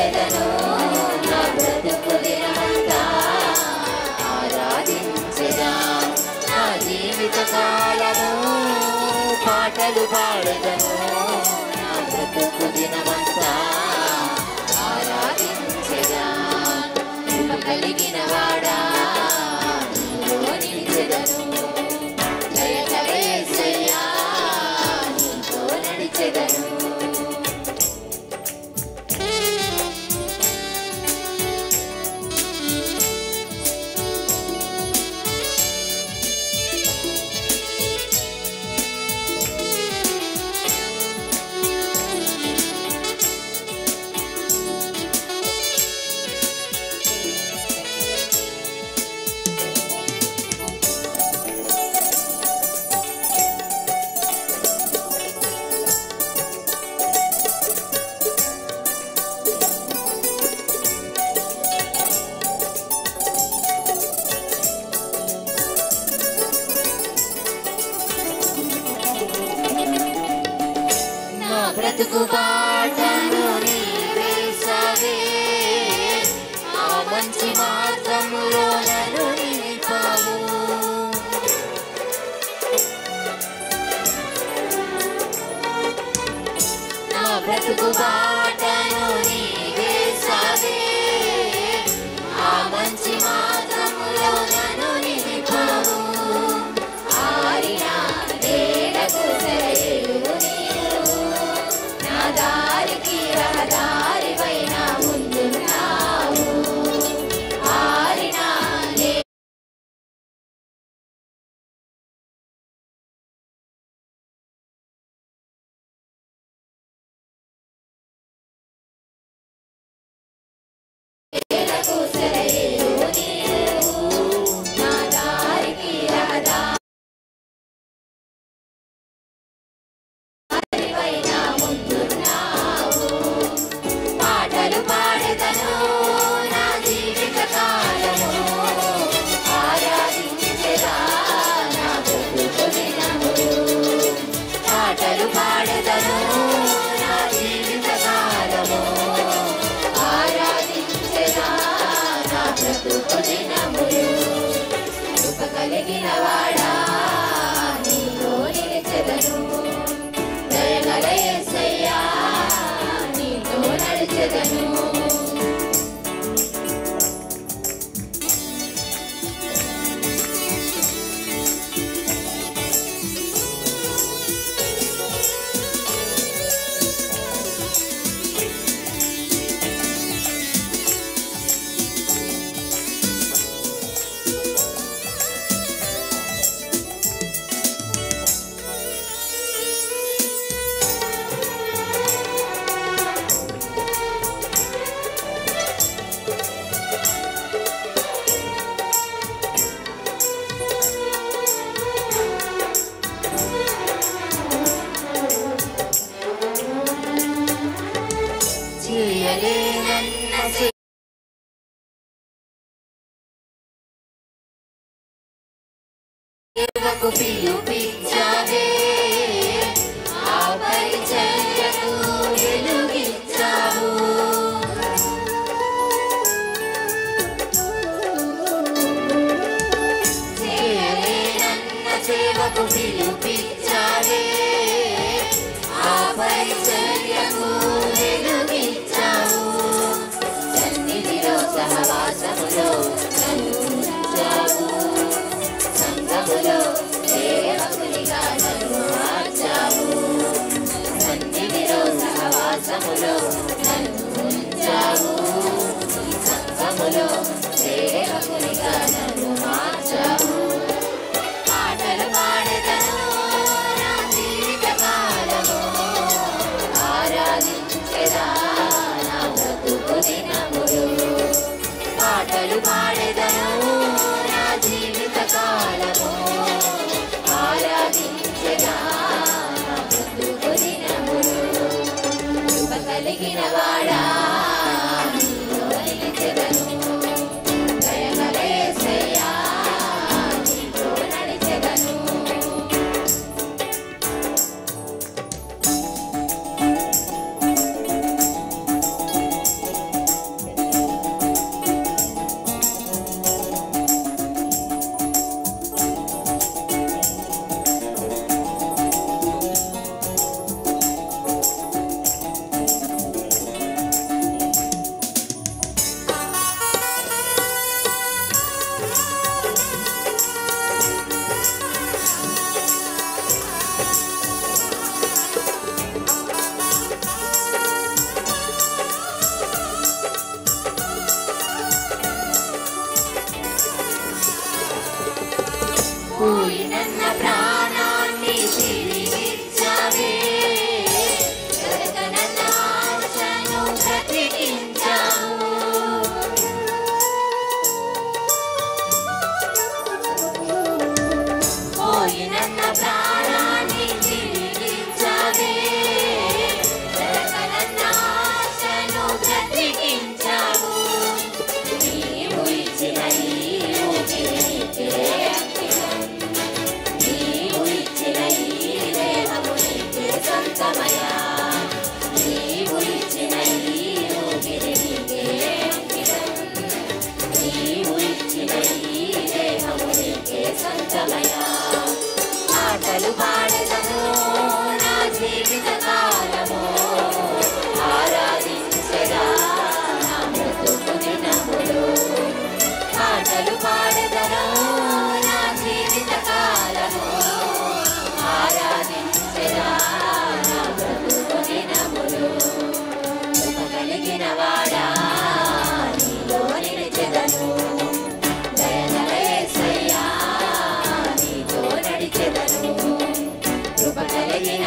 నిలిచెదను నా బ్రతుకు దినమంతా ఆరాధించెదా నా జీవిత కాలము పాటలు పాడెదను నా బ్రతుకు దినమంతా ఆరాధించెదా కృప కలిగిన వాడా నీలో నిలిచెదను దయగల యేసయ్యా నీతో నడిచెదను బ్రతుకు బాటను నీవేసావే ఆ మంచి మార్గములో నన్ను నిలిపావు నా బ్రతుకు బాటను నీవేసావే ఆ మంచి మార్గములో నన్ను నిలిపావు ఆరిన నేలకు సరైన దారికి రహదారివైన ముందున్నావు ఆరిన నేలకు సరైన నీవు నా దారికి రహదారివైన ముందున్నావు పాటలు పాడెదను నా జీవిత కాలము ఆరాధించెదా నా బ్రతుకు దినములు పాటలు పాడెదను నా జీవిత కాలము ఆరాధించెదా నా బ్రతుకు దినములు కృప కలిగిన వాడా నీలో నిలిచెదను దయగల యేసయ్యా నీతో నడిచెదను చేయలేనన్న సేవకు పిలుపిచ్చావే ఆ పరిచర్యకు వెలుగిచ్చావు చేయలేనన్న సేవకు పిలుపిచ్చావే ఆ పరిచర్యకు వెలుగిచ్చావు సన్నిధిలో సహవాసములో నన్ను ఉంచావు సంఘములో సేవ వెలిగిన